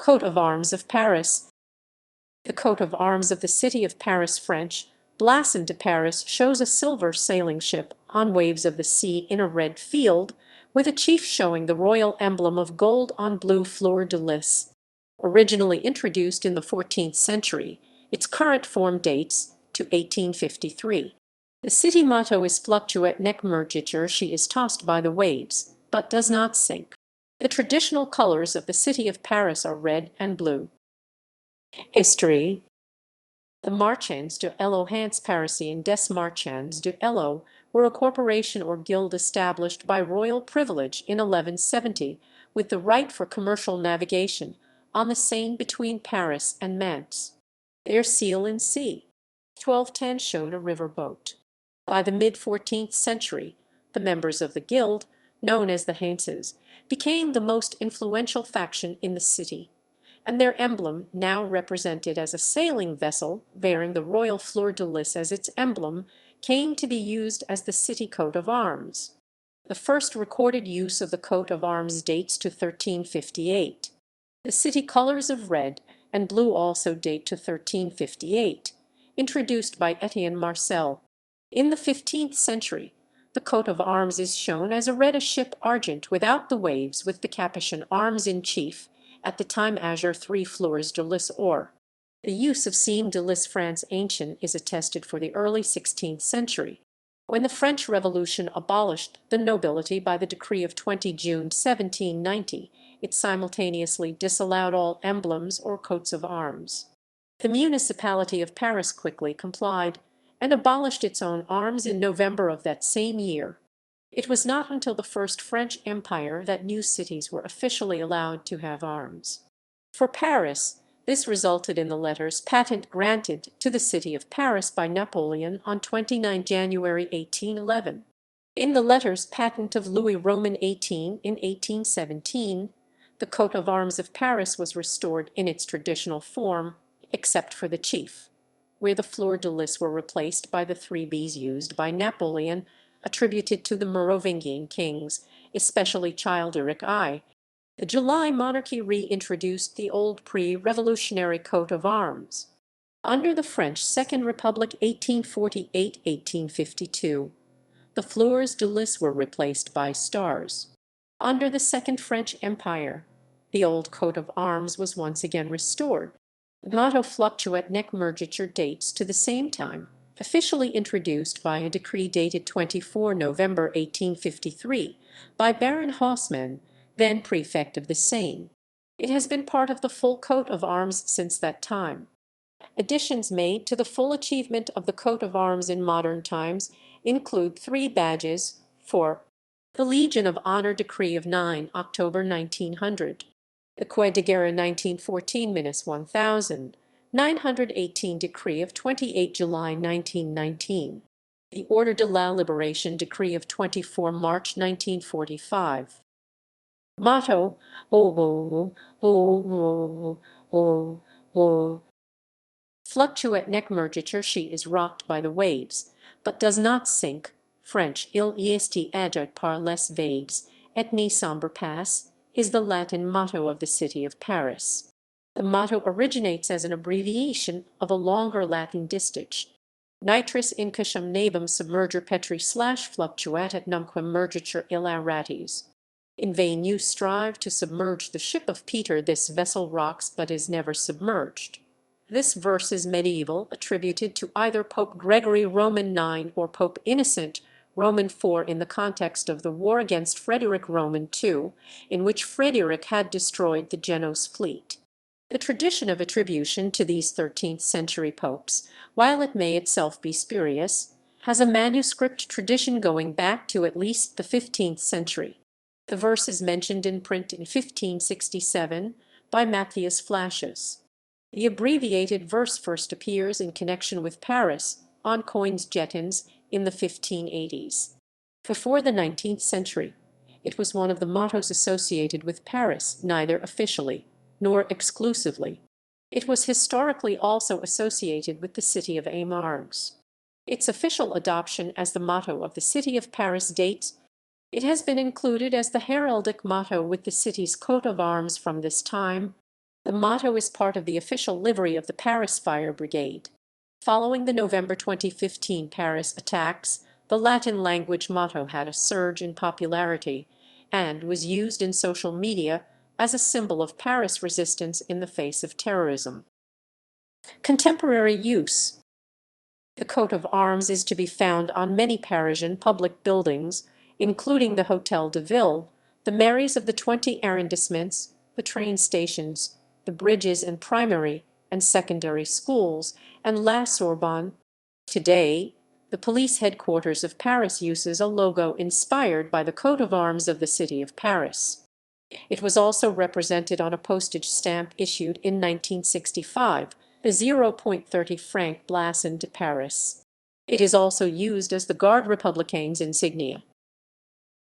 Coat of arms of Paris. The coat of arms of the city of Paris, French, Blason de Paris, shows a silver sailing ship on waves of the sea in a red field, with a chief showing the royal emblem of gold on blue fleur-de-lis. Originally introduced in the 14th century, its current form dates to 1853. The city motto is Fluctuat nec mergitur, she is tossed by the waves, but does not sink. The traditional colors of the city of Paris are red and blue. History. The Marchands de l'Eau Parisien des Marchands de l'Eau were a corporation or guild established by royal privilege in 1170, with the right for commercial navigation on the Seine between Paris and Mantes. Their seal in c. 1210 showed a river boat. By the mid-14th century, the members of the guild, known as the Hanses, became the most influential faction in the city, and their emblem, now represented as a sailing vessel bearing the royal fleur-de-lis as its emblem, came to be used as the city coat of arms. The first recorded use of the coat of arms dates to 1358. The city colors of red and blue also date to 1358, introduced by Etienne Marcel. In the 15th century, the coat of arms is shown as a red ship argent without the waves, with the Capuchin arms in chief, at the time azure 3 fleurs de lis or. The use of cime de lis France ancient is attested for the early 16th century, when the French Revolution abolished the nobility by the decree of 20 June 1790. It simultaneously disallowed all emblems or coats of arms. The municipality of Paris quickly complied, and abolished its own arms in November of that same year. It was not until the First French Empire that new cities were officially allowed to have arms. For Paris, this resulted in the letters patent granted to the city of Paris by Napoleon on 29 January 1811. In the letters patent of Louis Roman XVIII in 1817, the coat of arms of Paris was restored in its traditional form, except for the chief, where the fleur-de-lis were replaced by the 3 Bs used by Napoleon, attributed to the Merovingian kings, especially Childeric I. The July monarchy reintroduced the old pre-revolutionary coat of arms. Under the French Second Republic 1848–1852, the fleurs-de-lis were replaced by stars. Under the Second French Empire, the old coat of arms was once again restored. The motto Fluctuat nec mergitur dates to the same time, officially introduced by a decree dated 24 November 1853 by Baron Haussmann, then prefect of the Seine. It has been part of the full coat of arms since that time. Additions made to the full achievement of the coat of arms in modern times include 3 badges for the Legion of Honor decree of 9 October 1900, the Croix de Guerre 1914-1918 decree of 28 July 1919, the Ordre de la Libération decree of 24 March 1945. Motto: Fluctuat nec mergitur, she is rocked by the waves, but does not sink. French, il est agite par les vagues, et ne sombre pas, is the Latin motto of the city of Paris. The motto originates as an abbreviation of a longer Latin distich: Nitris incusum navum submerger petri /fluctuat et numquam mergitur illa rates. In vain you strive to submerge the ship of Peter, this vessel rocks but is never submerged. This verse is medieval, attributed to either Pope Gregory Roman IX or Pope Innocent Roman IV in the context of the war against Frederick Roman II, in which Frederick had destroyed the Genoese fleet. The tradition of attribution to these 13th-century popes, while it may itself be spurious, has a manuscript tradition going back to at least the 15th century. The verse is mentioned in print in 1567 by Matthias Flacius. The abbreviated verse first appears in connection with Paris on coins jetons in the 1580s. Before the 19th century, it was one of the mottos associated with Paris, neither officially nor exclusively. It was historically also associated with the city of Amargues. Its official adoption as the motto of the city of Paris dates. It has been included as the heraldic motto with the city's coat of arms from this time. The motto is part of the official livery of the Paris Fire Brigade. Following the November 2015 Paris attacks, the Latin language motto had a surge in popularity and was used in social media as a symbol of Paris resistance in the face of terrorism. Contemporary use. The coat of arms is to be found on many Parisian public buildings, including the Hôtel de Ville, the mairies of the 20 arrondissements, the train stations, the bridges and primary and secondary schools, and La Sorbonne. Today, the police headquarters of Paris uses a logo inspired by the coat of arms of the city of Paris. It was also represented on a postage stamp issued in 1965, the 0.30 franc Blason de Paris. It is also used as the Garde Républicain's insignia.